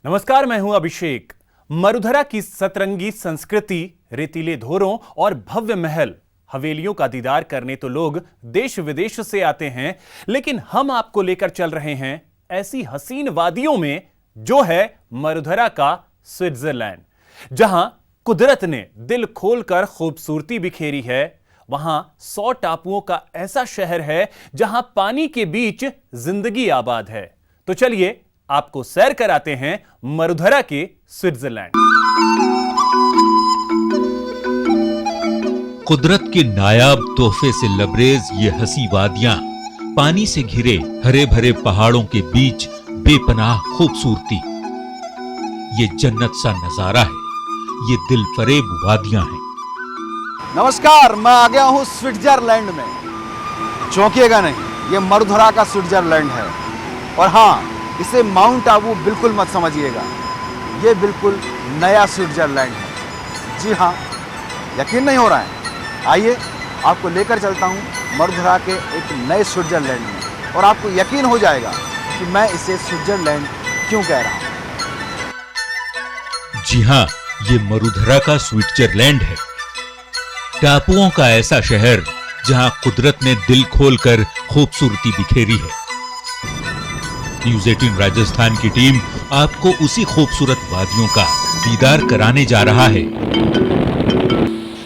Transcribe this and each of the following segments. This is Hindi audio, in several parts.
नमस्कार, मैं हूं अभिषेक। मरुधरा की सतरंगी संस्कृति, रेतीले धोरों और भव्य महल हवेलियों का दीदार करने तो लोग देश विदेश से आते हैं, लेकिन हम आपको लेकर चल रहे हैं ऐसी हसीन वादियों में जो है मरुधरा का स्विट्जरलैंड। जहां कुदरत ने दिल खोलकर खूबसूरती बिखेरी है, वहां 100 टापुओं का ऐसा शहर है जहां पानी के बीच जिंदगी आबाद है। तो चलिए आपको सैर कराते हैं मरुधरा के स्विट्जरलैंड। कुदरत के नायाब तोहफे से लबरेज ये हंसी वादियां, पानी से घिरे हरे भरे पहाड़ों के बीच बेपनाह खूबसूरती, ये जन्नत सा नजारा है, ये दिल फरेब वादियां हैं। नमस्कार, मैं आ गया हूँ स्विट्जरलैंड में। चौंकिएगा नहीं, ये मरुधरा का स्विट्जरलैंड है। और हाँ, इसे माउंट आबू बिल्कुल मत समझिएगा, ये बिल्कुल नया स्विट्जरलैंड है। जी हाँ, यकीन नहीं हो रहा है? आइए आपको लेकर चलता हूँ मरुधरा के एक नए स्विट्जरलैंड में, और आपको यकीन हो जाएगा कि मैं इसे स्विट्जरलैंड क्यों कह रहा हूँ। जी हाँ, ये मरुधरा का स्विट्जरलैंड है, टापुओं का ऐसा शहर जहां कुदरत ने दिल खोलकर खूबसूरती बिखेरी है। न्यूज़ 18 राजस्थान की टीम आपको उसी खूबसूरत वादियों का दीदार कराने जा रहा है,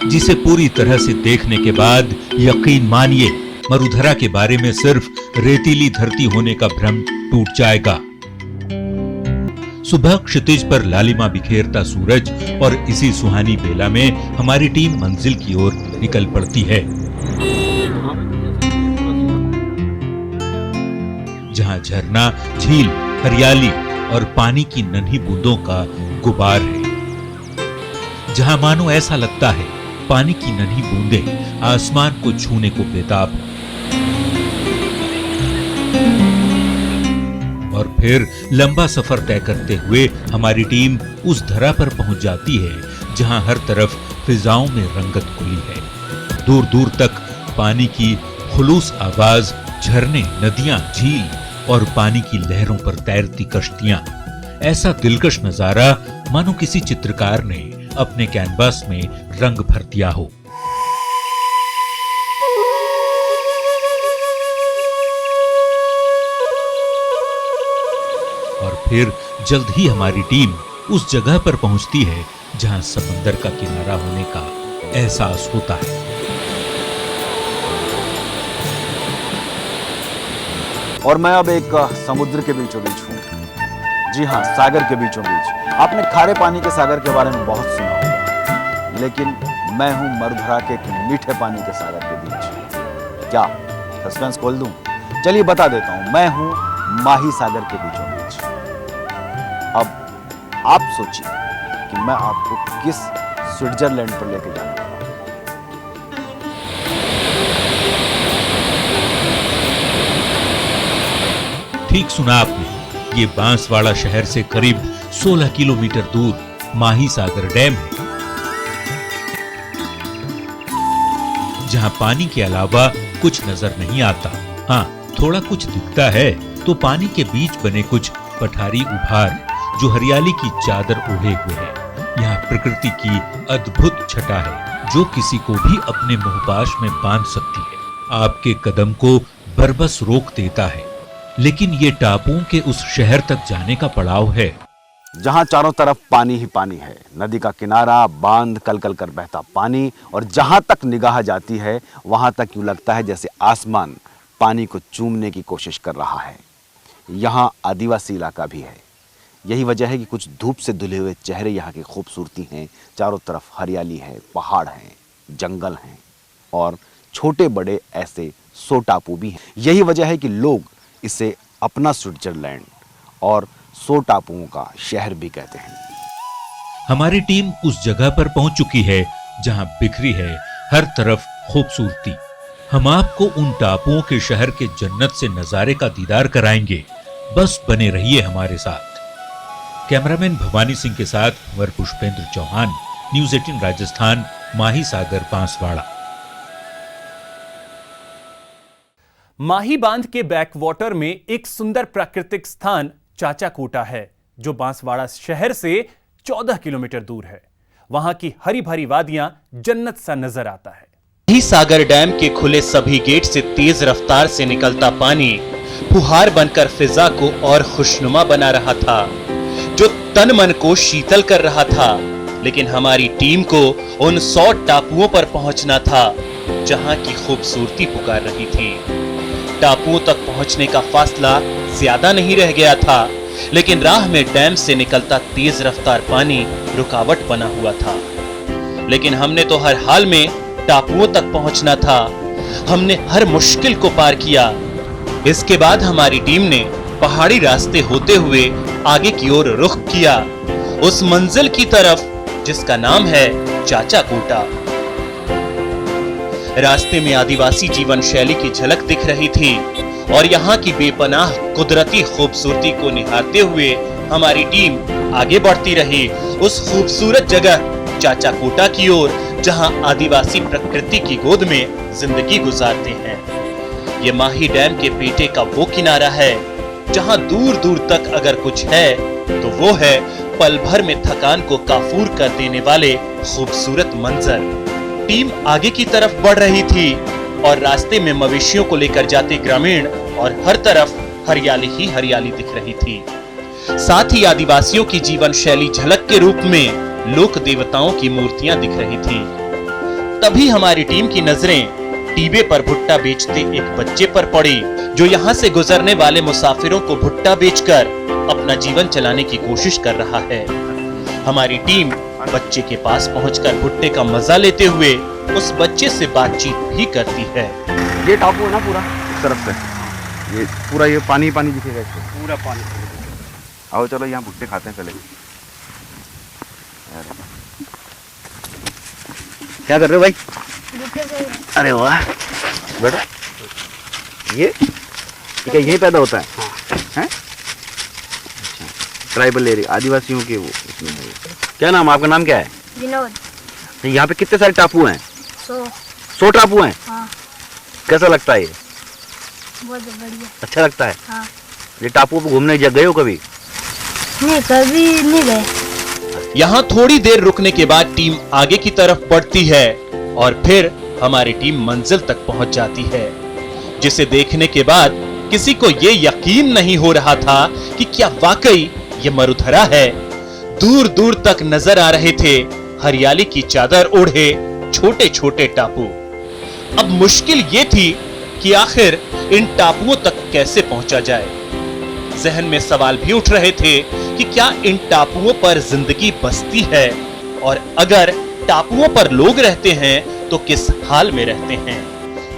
जिसे पूरी तरह से देखने के बाद यकीन मानिए मरुधरा के बारे में सिर्फ रेतीली धरती होने का भ्रम टूट जाएगा। सुबह क्षितिज पर लालिमा बिखेरता सूरज और इसी सुहानी बेला में हमारी टीम मंजिल की ओर निकल पड़ती है, जहां झरना, झील, हरियाली और पानी की नन्ही बूंदों का गुबार है, जहां मानो ऐसा लगता है पानी की नन्ही बूंदें आसमान को छूने को बेताब हैं। और फिर लंबा सफर तय करते हुए हमारी टीम उस धरा पर पहुंच जाती है जहां हर तरफ फिजाओं में रंगत खुली है। दूर दूर तक पानी की खुलूस आवाज, झरने, नदियां, झील और पानी की लहरों पर तैरती कश्तियां, ऐसा दिलकश नजारा मानो किसी चित्रकार ने अपने कैनवास में रंग भर दिया हो। और फिर जल्द ही हमारी टीम उस जगह पर पहुंचती है जहां समंदर का किनारा होने का एहसास होता है। और मैं अब एक समुद्र के बीचों बीच हूँ। जी हाँ, सागर के बीचों बीच। आपने खारे पानी के सागर के बारे में बहुत सुना होगा, लेकिन मैं हूँ मरुधरा के एक मीठे पानी के सागर के बीच। क्या सस्पेंस खोल दूं? चलिए बता देता हूँ, मैं हूँ माही सागर के बीचों बीच। अब आप सोचिए कि मैं आपको किस स्विट्जरलैंड पर लेके जाने वाला हूं। ठीक सुना आपने, ये बांसवाड़ा शहर से करीब 16 किलोमीटर दूर माही सागर डैम है, जहां पानी के अलावा कुछ नजर नहीं आता। हाँ, थोड़ा कुछ दिखता है तो पानी के बीच बने कुछ पठारी उभार जो हरियाली की चादर ओढ़े हुए हैं। यहाँ प्रकृति की अद्भुत छटा है जो किसी को भी अपने मोहपाश में बांध सकती है, आपके कदम को बरबस रोक देता है। लेकिन ये टापुओं के उस शहर तक जाने का पड़ाव है जहां चारों तरफ पानी ही पानी है, नदी का किनारा, बांध, कल कल कर बहता पानी, और जहां तक निगाह जाती है वहां तक यूं लगता है जैसे आसमान पानी को चूमने की कोशिश कर रहा है। यहाँ आदिवासी इलाका भी है, यही वजह है कि कुछ धूप से धुले हुए चेहरे यहाँ की खूबसूरती हैं। चारों तरफ हरियाली है, पहाड़ हैं, जंगल हैं और छोटे बड़े ऐसे 100 टापू भी हैं। यही वजह है कि लोग इसे अपना स्विट्जरलैंड और 100 टापुओं का शहर भी कहते हैं। हमारी टीम उस जगह पर पहुंच चुकी है जहां बिखरी है हर तरफ खूबसूरती। हम आपको उन टापुओं के शहर के जन्नत से नजारे का दीदार कराएंगे, बस बने रहिए हमारे साथ। कैमरामैन भवानी सिंह के साथ वर पुष्पेंद्र चौहान, न्यूज़ 18 राजस्थान, माही सागर, बांसवाड़ा। माही बांध के बैकवाटर में एक सुंदर प्राकृतिक स्थान चाचा कोटा है। जो बांसवाड़ा शहर से 14 किलोमीटर दूर है। वहां की हरी भरी वादियां जन्नत सा नजर आता है। ही सागर डैम के खुले सभी गेट से तेज रफ्तार से निकलता पानी फुहार बनकर फिजा को और खुशनुमा बना रहा था, जो तन मन को शीतल कर रहा था। लेकिन हमारी टीम को उन 100 टापुओं पर पहुंचना था जहां की खूबसूरती पुकार रही थी। टापुओं तक पहुंचने का फासला ज्यादा नहीं रह गया था, लेकिन राह में डैम से निकलता तेज रफ्तार पानी रुकावट बना हुआ था। लेकिन हमने तो हर हाल में टापुओं तक पहुंचना था। हमने हर मुश्किल को पार किया। इसके बाद हमारी टीम ने पहाड़ी रास्ते होते हुए आगे की ओर रुख किया, उस मंजिल की तरफ जिसका नाम है चाचा कोटा। रास्ते में आदिवासी जीवन शैली की झलक दिख रही थी और यहाँ की बेपनाह कुदरती खूबसूरती को निहारते हुए हमारी टीम आगे बढ़ती रही उस खूबसूरत जगह चाचा कोटा की ओर, जहां आदिवासी प्रकृति की गोद में जिंदगी गुजारते हैं। ये माही डैम के पेटे का वो किनारा है जहां दूर दूर तक अगर कुछ है तो वो है पल भर में थकान को काफूर कर देने वाले खूबसूरत मंजर। टीम आगे की तरफ बढ़ रही थी और रास्ते में मवेशियों को लेकर जाते ग्रामीण और हर तरफ हरियाली ही हरियाली दिख रही थी। साथ ही आदिवासियों की जीवन शैली झलक के रूप में लोक देवताओं की मूर्तियां दिख रही थी। तभी हमारी टीम की नजरें टीबे पर भुट्टा बेचते एक बच्चे पर पड़ी, जो यहाँ से गुजरने वाले मुसाफिरों को भुट्टा बेचकर अपना जीवन चलाने की कोशिश कर रहा है। हमारी टीम बच्चे के पास पहुंचकर भुट्टे का मजा लेते हुए उस बच्चे से बातचीत भी करती है। ये टापू है ना पूरा इस तरफ से, ये पूरा ये पानी पानी दिखेगा इसको, पूरा पानी। आओ चलो यहाँ भुट्टे खाते हैं पहले। क्या कर रहे हो भाई? अरे वाह बेटा, ये क्या यही पैदा होता है? हैं? ट्राइबल एरिया आदिवासियों के वो इसमें है। क्या नाम, आपका नाम क्या है? विनोद। यहाँ पे कितने सारे टापू हैं? 100। टापू हैं? हाँ। कैसा लगता है ये? बहुत बढ़िया। अच्छा लगता है? हाँ। ये टापू पे घूमने गए हो कभी? नहीं, कभी नहीं गए। यहाँ थोड़ी देर रुकने के बाद टीम आगे की तरफ बढ़ती है और फिर हमारी टीम मंजिल तक पहुंच जाती है, जिसे देखने के बाद किसी को ये यकीन नहीं हो रहा था कि क्या वाकई ये मरुधरा है। दूर दूर तक नजर आ रहे थे हरियाली की चादर ओढ़े छोटे छोटे टापू। अब मुश्किल ये थी कि आखिर इन टापुओं तक कैसे पहुंचा जाए। जहन में सवाल भी उठ रहे थे कि क्या इन टापुओं पर जिंदगी बसती है, और अगर टापुओं पर लोग रहते हैं तो किस हाल में रहते हैं,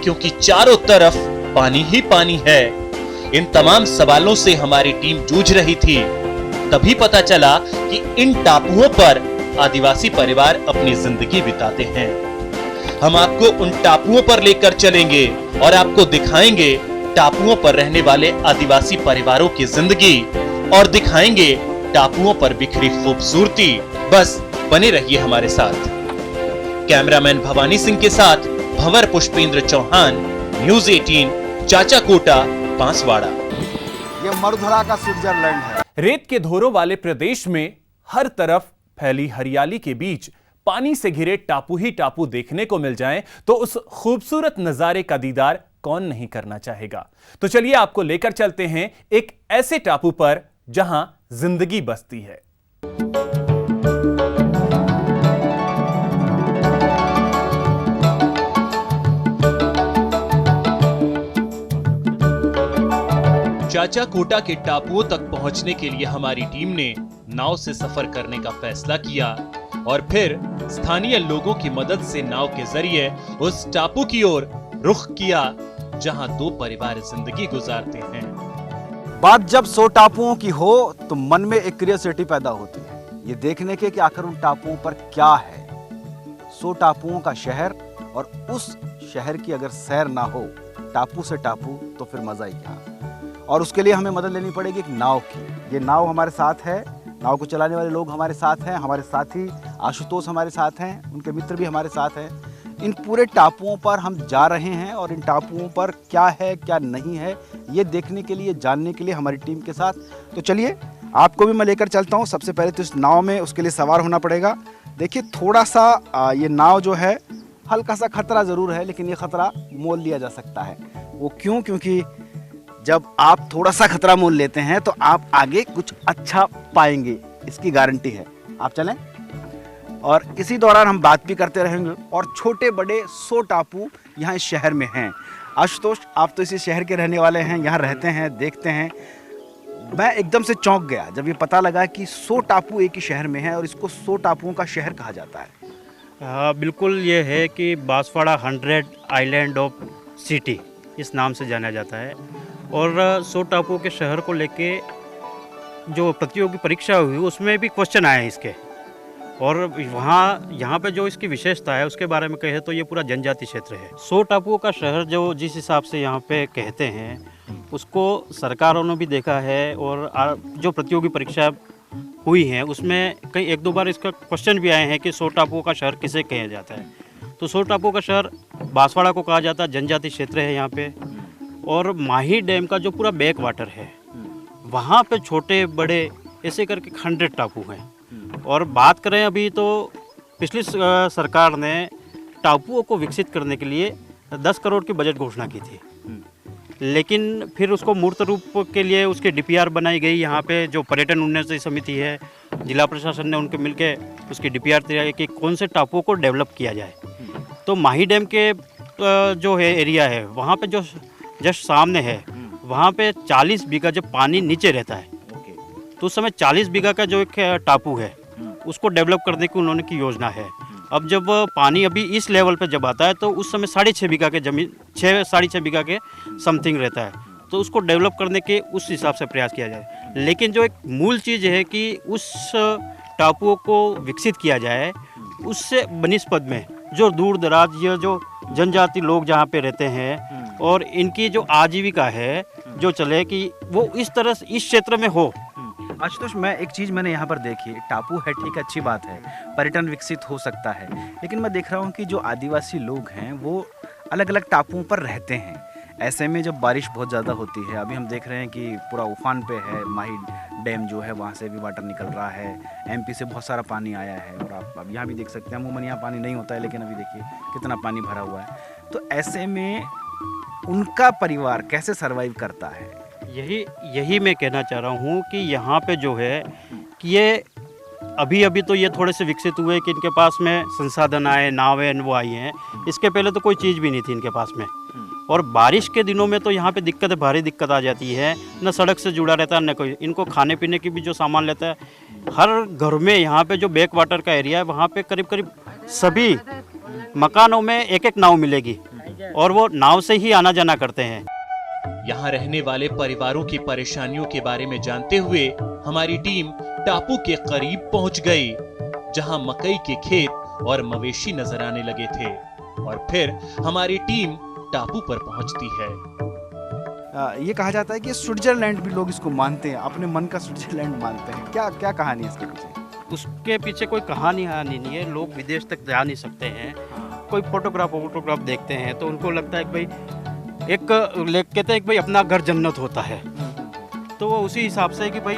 क्योंकि चारों तरफ पानी ही पानी है। इन तमाम सवालों से हमारी टीम जूझ रही थी। तभी पता चला कि इन टापुओं पर आदिवासी परिवार अपनी जिंदगी बिताते हैं। हम आपको उन टापुओं पर लेकर चलेंगे और आपको दिखाएंगे टापुओं पर रहने वाले आदिवासी परिवारों की जिंदगी, और दिखाएंगे टापुओं पर बिखरी खूबसूरती। बस बने रहिए हमारे साथ। कैमरामैन भवानी सिंह के साथ भंवर पुष्पेंद्र चौहान, न्यूज़ 18, चाचा कोटा, बांसवाड़ा। ये मरुधरा का स्विट्जरलैंड है। रेत के धोरों वाले प्रदेश में हर तरफ फैली हरियाली के बीच पानी से घिरे टापू ही टापू देखने को मिल जाएं तो उस खूबसूरत नजारे का दीदार कौन नहीं करना चाहेगा। तो चलिए आपको लेकर चलते हैं एक ऐसे टापू पर जहां जिंदगी बसती है। चाचा कोटा के टापुओं तक पहुंचने के लिए हमारी टीम ने नाव से सफर करने का फैसला किया और फिर स्थानीय लोगों की मदद से नाव के जरिए उस टापू की ओर रुख किया जहां दो परिवार जिंदगी गुजारते हैं। बात जब 100 टापुओं की हो तो मन में एक क्यूरियोसिटी पैदा होती है, ये देखने के कि आखिर उन टापुओं पर क्या है। 100 टापुओं का शहर, और उस शहर की अगर सैर ना हो टापू से टापू तो फिर मजा ही क्या। और उसके लिए हमें मदद लेनी पड़ेगी एक नाव की। ये नाव हमारे साथ है, नाव को चलाने वाले लोग हमारे साथ हैं, हमारे साथी आशुतोष हमारे साथ हैं, उनके मित्र भी हमारे साथ हैं। इन पूरे टापुओं पर हम जा रहे हैं और इन टापुओं पर क्या है क्या नहीं है ये देखने के लिए, जानने के लिए हमारी टीम के साथ। तो चलिए आपको भी मैं लेकर चलता हूँ। सबसे पहले तो इस नाव में उसके लिए सवार होना पड़ेगा। देखिए थोड़ा सा ये नाव जो है हल्का सा खतरा ज़रूर है, लेकिन ये खतरा मोल लिया जा सकता है। वो क्यों? क्योंकि जब आप थोड़ा सा खतरा मोल लेते हैं तो आप आगे कुछ अच्छा पाएंगे, इसकी गारंटी है। आप चलें और इसी दौरान हम बात भी करते रहेंगे। और छोटे बड़े 100 टापू यहाँ इस शहर में हैं। आशुतोष, आप तो इसी शहर के रहने वाले हैं, यहाँ रहते हैं, देखते हैं। मैं एकदम से चौंक गया जब ये पता लगा कि 100 टापू एक ही शहर में हैं और इसको 100 टापुओं का शहर कहा जाता है। हाँ बिल्कुल, ये है कि बांसवाड़ा 100 आइलैंड ऑफ सिटी इस नाम से जाना जाता है। और 100 टापुओं के शहर को लेके जो प्रतियोगी परीक्षा हुई उसमें भी क्वेश्चन आए हैं इसके। और वहाँ यहाँ पे जो इसकी विशेषता है उसके बारे में कहे तो ये पूरा जनजाति क्षेत्र है। 100 टापुओं का शहर जो जिस हिसाब से यहाँ पे कहते हैं उसको सरकारों ने भी देखा है। और जो प्रतियोगी परीक्षा हुई है उसमें कई 1-2 बार इसका क्वेश्चन भी आए हैं कि 100 टापुओं का शहर किसे कहा जाता है। तो 100 टापुओं का शहर बांसवाड़ा को कहा जाता है, जनजाति क्षेत्र है यहाँ पे। और माही डैम का जो पूरा बैक वाटर है वहाँ पे छोटे बड़े ऐसे करके 100 टापू हैं। और बात करें अभी तो पिछली सरकार ने टापुओं को विकसित करने के लिए 10 करोड़ की बजट घोषणा की थी, लेकिन फिर उसको मूर्त रूप के लिए उसके DPR बनाई गई। यहाँ पे जो पर्यटन उन्नयन समिति है, जिला प्रशासन ने उनके मिलके उसकी DPR तैयार की कौन से टापुओं को डेवलप किया जाए। तो माही डैम के जो है एरिया है वहाँ पे जो जस्ट सामने है वहाँ पे 40 बीघा जब पानी नीचे रहता है तो उस समय 40 बीघा का जो एक टापू है उसको डेवलप करने की उन्होंने की योजना है। अब जब पानी अभी इस लेवल पे जब आता है तो उस समय 6.5 बीघा के जमीन 6.5 बीघा के समथिंग रहता है, तो उसको डेवलप करने के उस हिसाब से प्रयास किया जाए। लेकिन जो एक मूल चीज़ है कि उस टापुओं को विकसित किया जाए, उससे बनिस्पत में जो दूर दराज ये जो जनजाति लोग जहाँ पे रहते हैं और इनकी जो आजीविका है जो चले कि वो इस तरह से इस क्षेत्र में हो। आशुतोष, मैं एक चीज़ मैंने यहाँ पर देखी, टापू है ठीक, अच्छी बात है, पर्यटन विकसित हो सकता है, लेकिन मैं देख रहा हूँ कि जो आदिवासी लोग हैं वो अलग अलग टापुओं पर रहते हैं। ऐसे में जब बारिश बहुत ज़्यादा होती है, अभी हम देख रहे हैं कि पूरा उफान पे है, माही डैम जो है वहाँ से भी वाटर निकल रहा है, MP से बहुत सारा पानी आया है। और आप अब यहाँ भी देख सकते हैं, अमूमन यहाँ पानी नहीं होता है, लेकिन अभी देखिए कितना पानी भरा हुआ है। तो ऐसे में उनका परिवार कैसे सर्वाइव करता है? यही मैं कहना चाह रहा हूँ कि यहाँ पे जो है कि ये अभी तो ये थोड़े से विकसित हुए कि इनके पास में संसाधन आए, नावें वो आई हैं। इसके पहले तो कोई चीज़ भी नहीं थी इनके पास में। और बारिश के दिनों में तो यहाँ पे भारी दिक्कत आ जाती है, न सड़क से जुड़ा रहता है न कोई। इनको खाने पीने की भी जो सामान लेता है, हर घर में यहाँ पे जो बैक वाटर का एरिया है वहाँ पे करीब सभी मकानों में एक नाव मिलेगी और वो नाव से ही आना जाना करते हैं। यहाँ रहने वाले परिवारों की परेशानियों के बारे में जानते हुए हमारी टीम टापू के करीब पहुंच गई, जहां मकई के खेत और मवेशी नजर आने लगे थे। और फिर हमारी टीम टापू पर पहुंचती है। ये कहा जाता है कि स्विट्जरलैंड भी लोग इसको मानते हैं, अपने मन का स्विट्जरलैंड मानते हैं। क्या कहानी है इसके पीछे? उसके पीछे कोई कहानी नहीं है। लोग विदेश तक जा नहीं सकते हैं। कोई फोटोग्राफ देखते हैं तो उनको लगता है कि भाई कहते हैं कि भाई अपना घर जन्नत होता है। तो वो उसी हिसाब से कि भाई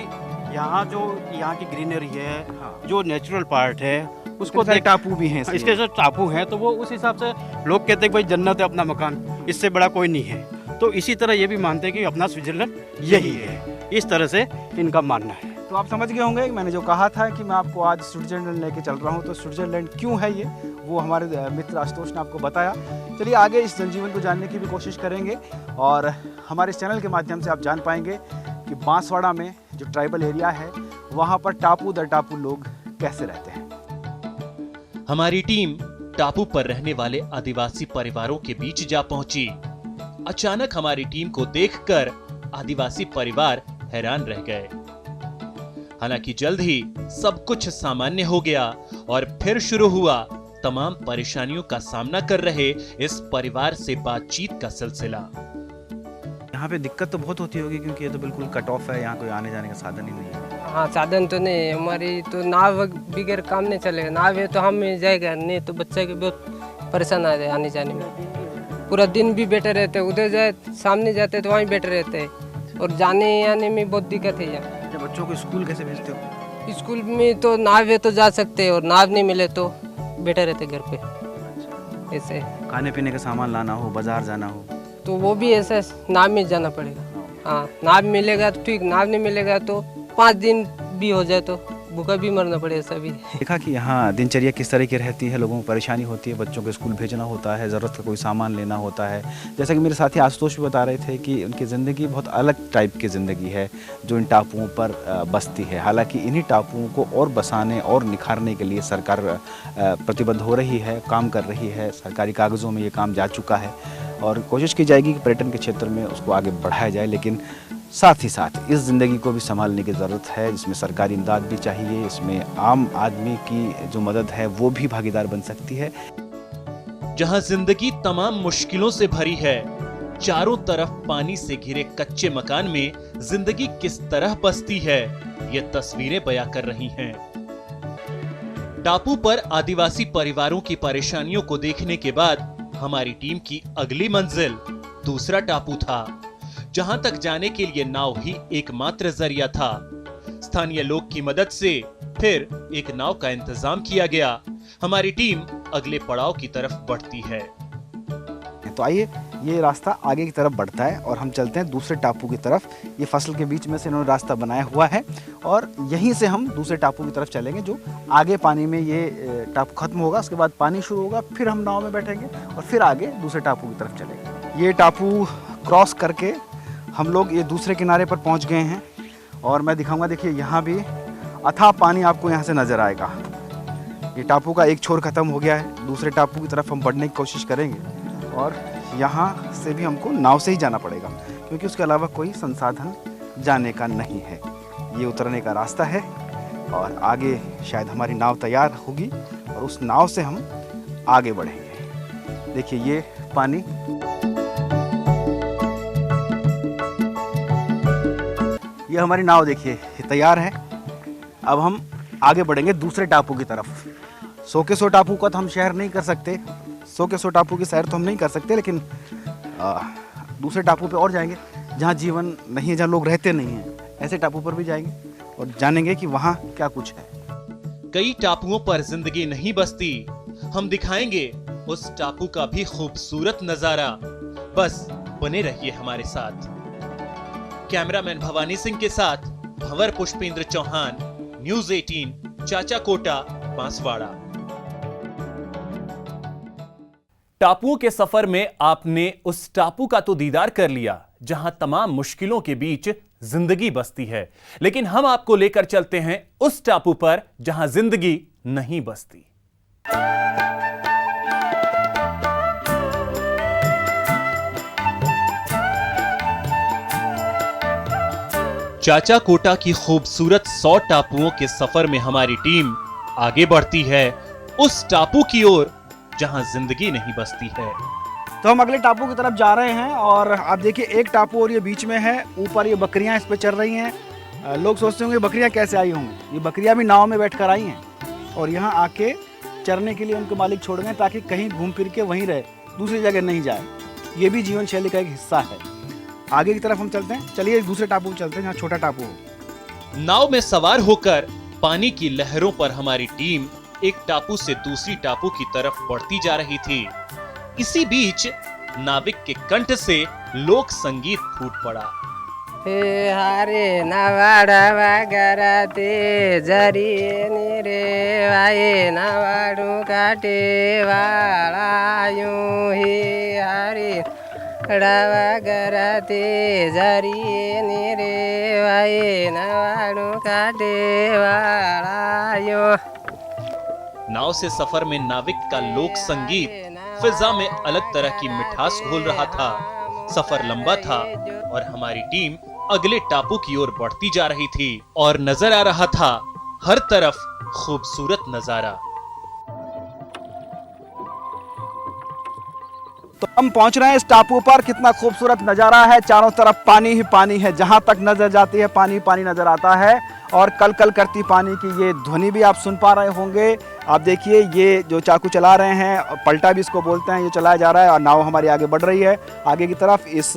यहाँ की ग्रीनरी है, जो नेचुरल पार्ट है उसको टापू भी हैं, इसके जो टापू हैं तो वो उस हिसाब से लोग कहते हैं कि भाई जन्नत है अपना मकान, इससे बड़ा कोई नहीं है। तो इसी तरह ये भी मानते हैं कि अपना स्विट्जरलैंड यही है। इस तरह से इनका मानना है। तो आप समझ गए होंगे मैंने जो कहा था कि मैं आपको आज स्विट्जरलैंड लेके चल रहा हूँ। तो स्विट्जरलैंड क्यों है ये, वो हमारे मित्र आशुतोष ने आपको बताया। चलिए आगे इस जनजीवन को जानने की भी कोशिश करेंगे और हमारे इस चैनल के माध्यम से आप जान पाएंगे कि बांसवाड़ा में जो ट्राइबल एरिया है वहाँ पर टापू दर टापू लोग कैसे रहते हैं। हमारी टीम टापू पर रहने वाले आदिवासी परिवारों के बीच जा पहुंची। अचानक हमारी टीम को देखकर आदिवासी परिवार हैरान रह गए। हालांकि जल्द ही सब कुछ सामान्य हो गया और फिर शुरू हुआ तमाम परेशानियों का सामना कर रहे इस परिवार से बातचीत का सिलसिला। यहाँ पे दिक्कत तो बहुत होती होगी क्योंकि ये तो बिल्कुल कट ऑफ है, यहाँ कोई आने जाने का साधन ही नहीं है। हाँ, साधन तो नहीं है। हमारी तो नाव बगैर काम नहीं चलेगा। नाव है तो हम जाएगा, नहीं तो बच्चे के बहुत परेशान आ जाए आने जाने में। पूरा दिन भी बैठे रहते, उधर जाए सामने जाते तो वहीं बैठे रहते हैं और जाने आने में बहुत दिक्कत है यहाँ। जब बच्चों को स्कूल कैसे भेजते हो? स्कूल में तो नाव है तो जा सकते हैं, और नाव नहीं मिले तो बैठे रहते घर पे ऐसे। खाने पीने का सामान लाना हो, बाजार जाना हो, तो वो भी ऐसे नाव में जाना पड़ेगा। हाँ, नाव मिलेगा तो ठीक, नाव नहीं मिलेगा तो 5 दिन भी हो जाए तो भूखा भी मरना पड़े, ऐसा भी। देखा कि यहाँ दिनचर्या किस तरह की रहती है, लोगों को परेशानी होती है, बच्चों को स्कूल भेजना होता है, ज़रूरत का कोई सामान लेना होता है। जैसा कि मेरे साथी आशुतोष भी बता रहे थे कि उनकी ज़िंदगी बहुत अलग टाइप की ज़िंदगी है जो इन टापुओं पर बसती है। हालांकि इन्हीं टापुओं को और बसाने और निखारने के लिए सरकार प्रतिबद्ध हो रही है, काम कर रही है, सरकारी कागज़ों में ये काम जा चुका है और कोशिश की जाएगी कि पर्यटन के क्षेत्र में उसको आगे बढ़ाया जाए। लेकिन साथ ही साथ इस ज़िंदगी को भी संभालने की ज़रूरत है, जिसमें सरकारी इमदाद भी चाहिए, इसमें आम आदमी की जो मदद है वो भी भागीदार बन सकती है। जहां जिंदगी तमाम मुश्किलों से भरी है, चारों तरफ पानी से घिरे कच्चे मकान में जिंदगी किस तरह बसती है, ये तस्वीरें बयां कर रही हैं। टापू पर आदिवासी परिवारों की परेशानियों को देखने के बाद हमारी टीम की अगली मंजिल दूसरा टापू था, जहां तक जाने के लिए नाव ही एकमात्र जरिया था। स्थानीय लोग की मदद से फिर एक नाव का इंतजाम किया गया। हमारी टीम अगले पड़ाव की तरफ बढ़ती है। तो आइए, ये रास्ता आगे की तरफ बढ़ता है और हम चलते हैं दूसरे टापू की तरफ। ये फसल के बीच में से इन्होंने रास्ता बनाया हुआ है और यहीं से हम दूसरे टापू की तरफ चलेंगे, जो आगे पानी में ये टापू खत्म होगा, उसके बाद पानी शुरू होगा, फिर हम नाव में बैठेंगे और फिर आगे दूसरे टापू की तरफ चलेंगे। ये टापू क्रॉस करके हम लोग ये दूसरे किनारे पर पहुंच गए हैं और मैं दिखाऊंगा। देखिए, यहाँ भी अथाह पानी आपको यहाँ से नज़र आएगा। ये टापू का एक छोर ख़त्म हो गया है, दूसरे टापू की तरफ हम बढ़ने की कोशिश करेंगे और यहाँ से भी हमको नाव से ही जाना पड़ेगा, क्योंकि उसके अलावा कोई संसाधन जाने का नहीं है। ये उतरने का रास्ता है और आगे शायद हमारी नाव तैयार होगी और उस नाव से हम आगे बढ़ेंगे। देखिए, ये पानी, ये हमारी नाव देखिए ये तैयार है। अब हम आगे बढ़ेंगे दूसरे टापू की तरफ। 100 के 100 टापू का तो हम सैर नहीं कर सकते, 100 के 100 टापू की सैर तो हम नहीं कर सकते, लेकिन दूसरे टापू पे और जाएंगे जहाँ जीवन नहीं है, जहाँ लोग रहते नहीं हैं, ऐसे टापू पर भी जाएंगे और जानेंगे कि वहाँ क्या कुछ है। कई टापुओं पर जिंदगी नहीं बसती, हम दिखाएंगे उस टापू का भी खूबसूरत नजारा। बस बने रहिए हमारे साथ। कैमरामैन भवानी सिंह के साथ भंवर पुष्पेंद्र चौहान, न्यूज़ 18, चाचा कोटा, बांसवाड़ा। टापुओं के सफर में आपने उस टापू का तो दीदार कर लिया जहां तमाम मुश्किलों के बीच जिंदगी बसती है, लेकिन हम आपको लेकर चलते हैं उस टापू पर जहां जिंदगी नहीं बसती। चाचा कोटा की खूबसूरत 100 टापुओं के सफर में हमारी टीम आगे बढ़ती है उस टापू की ओर जहां जिंदगी नहीं बसती है। तो हम अगले टापू की तरफ जा रहे हैं और आप देखिए, एक टापू और ये बीच में है, ऊपर ये बकरियां इस पे चल रही हैं। लोग सोचते होंगे बकरियां कैसे आई होंगी। ये बकरियां भी नाव में बैठकर आई हैं और यहाँ आके चरने के लिए उनके मालिक छोड़ गए ताकि कहीं घूम फिर के वहीं रहे, दूसरी जगह नहीं जाए। ये भी जीवन शैली का एक हिस्सा है। आगे की तरफ हम चलते हैं, चलिए दूसरे टापू चलते हैं जहाँ छोटा टापू हो। नाव में सवार होकर पानी की लहरों पर हमारी टीम एक टापू से दूसरी टापू की तरफ बढ़ती जा रही थी। इसी बीच नाविक के कंठ से लोक संगीत फूट पड़ा। हे हारे नवाड़ा वागराते जरिए निरे वाये नवाड़ू काटे वालायू हे हारे वागराते जरिए निरे वाये नवाड़ू काटे वालायू। नाव से सफर में नाविक का लोक संगीत फिजा में अलग तरह की मिठास घोल रहा था। सफर लंबा था और हमारी टीम अगले टापू की ओर बढ़ती जा रही थी और नजर आ रहा था हर तरफ खूबसूरत नजारा। तो हम पहुंच रहे हैं इस टापू पर। कितना खूबसूरत नज़ारा है, चारों तरफ पानी ही पानी है, जहां तक नजर जाती है पानी पानी नजर आता है और कल कल करती पानी की ये ध्वनि भी आप सुन पा रहे होंगे। आप देखिए, ये जो चाकू चला रहे हैं, पलटा भी इसको बोलते हैं, ये चलाया जा रहा है और नाव हमारी आगे बढ़ रही है आगे की तरफ। इस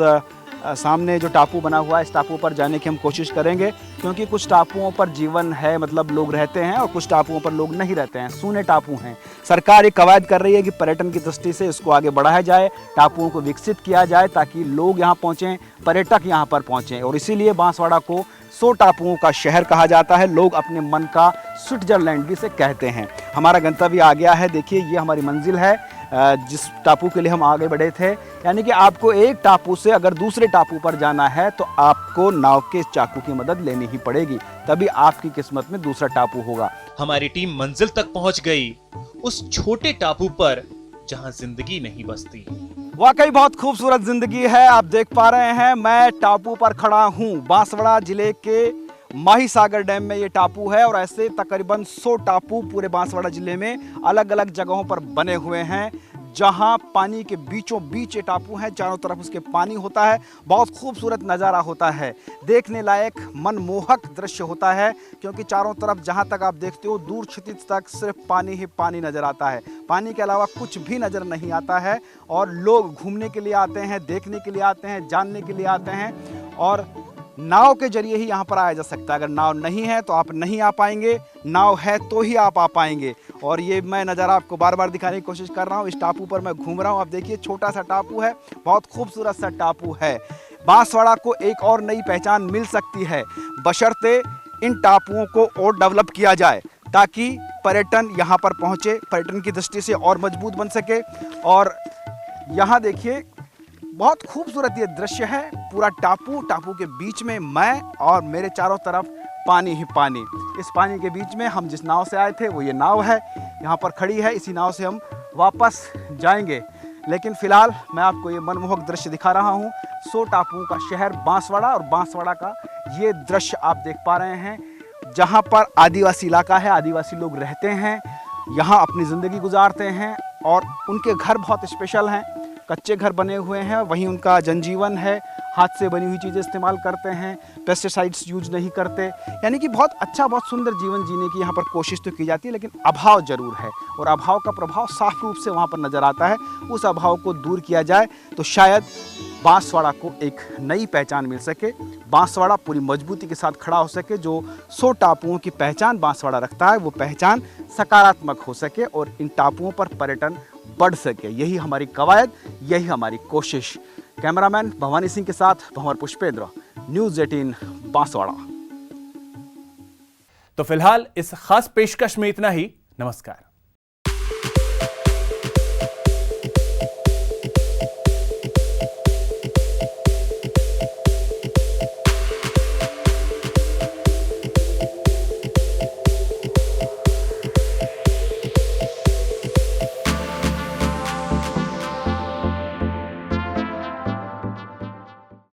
सामने जो टापू बना हुआ है, इस टापू पर जाने की हम कोशिश करेंगे, क्योंकि कुछ टापुओं पर जीवन है, मतलब लोग रहते हैं, और कुछ टापुओं पर लोग नहीं रहते हैं, सूने टापू हैं। सरकार एक कवायद कर रही है कि पर्यटन की दृष्टि से इसको आगे बढ़ाया जाए, टापुओं को विकसित किया जाए ताकि लोग यहाँ पहुँचें, पर्यटक यहाँ पर पहुँचें, और इसीलिए बांसवाड़ा को 100 टापुओं का शहर कहा जाता है। लोग अपने मन का स्विट्जरलैंड भी इसे कहते हैं। हमारा गंतव्य आ गया है, देखिए ये हमारी मंजिल है जिस टापू के लिए हम आगे बढ़े थे। यानी कि आपको एक टापू से अगर दूसरे टापू पर जाना है तो आपको नाव के चाकू की मदद लेनी ही पड़ेगी, तभी आपकी किस्मत में दूसरा टापू होगा। हमारी टीम मंजिल तक पहुंच गई, उस छोटे टापू पर जहां जिंदगी नहीं बसती। वाकई बहुत खूबसूरत जिंदगी है। आप देख पा रहे हैं मैं टापू पर खड़ा हूँ। बांसवाड़ा जिले के माहीसागर डैम में ये टापू है, और ऐसे तकरीबन 100 टापू पूरे बांसवाड़ा जिले में अलग अलग जगहों पर बने हुए हैं, जहां पानी के बीचों बीच ये टापू है, चारों तरफ उसके पानी होता है। बहुत खूबसूरत नज़ारा होता है, देखने लायक मनमोहक दृश्य होता है, क्योंकि चारों तरफ जहां तक आप देखते हो दूर क्षितिज तक सिर्फ पानी ही पानी नज़र आता है। पानी के अलावा कुछ भी नज़र नहीं आता है, और लोग घूमने के लिए आते हैं, देखने के लिए आते हैं, जानने के लिए आते हैं, और नाव के जरिए ही यहाँ पर आया जा सकता है। अगर नाव नहीं है तो आप नहीं आ पाएंगे, नाव है तो ही आप आ पाएंगे। और ये मैं नज़ारा आपको बार बार दिखाने की कोशिश कर रहा हूँ। इस टापू पर मैं घूम रहा हूँ, आप देखिए छोटा सा टापू है, बहुत खूबसूरत सा टापू है। बांसवाड़ा को एक और नई पहचान मिल सकती है, बशर्ते इन टापुओं को और डेवलप किया जाए, ताकि पर्यटन यहाँ पर पहुँचे, पर्यटन की दृष्टि से और मजबूत बन सके। और यहाँ देखिए बहुत खूबसूरत ये दृश्य है, पूरा टापू, टापू के बीच में मैं, और मेरे चारों तरफ पानी ही पानी। इस पानी के बीच में हम जिस नाव से आए थे वो ये नाव है, यहाँ पर खड़ी है, इसी नाव से हम वापस जाएंगे। लेकिन फिलहाल मैं आपको ये मनमोहक दृश्य दिखा रहा हूँ, 100 टापुओं का शहर बांसवाड़ा, और बांसवाड़ा का ये दृश्य आप देख पा रहे हैं, जहाँ पर आदिवासी इलाका है, आदिवासी लोग रहते हैं, यहाँ अपनी ज़िंदगी गुजारते हैं, और उनके घर बहुत स्पेशल हैं, कच्चे घर बने हुए हैं, वहीं उनका जनजीवन है, हाथ से बनी हुई चीज़ें इस्तेमाल करते हैं, पेस्टिसाइड्स यूज नहीं करते। यानी कि बहुत अच्छा, बहुत सुंदर जीवन जीने की यहाँ पर कोशिश तो की जाती है, लेकिन अभाव ज़रूर है, और अभाव का प्रभाव साफ रूप से वहाँ पर नज़र आता है। उस अभाव को दूर किया जाए तो शायद बांसवाड़ा को एक नई पहचान मिल सके, बांसवाड़ा पूरी मजबूती के साथ खड़ा हो सके। जो 100 टापुओं की पहचान बांसवाड़ा रखता है, वो पहचान सकारात्मक हो सके, और इन टापुओं पर पर्यटन बढ़ सके। यही हमारी कवायद, यही हमारी कोशिश। कैमरामैन भवानी सिंह के साथ भंवर पुष्पेंद्र, न्यूज़ 18 बांसवाड़ा। तो फिलहाल इस खास पेशकश में इतना ही। नमस्कार।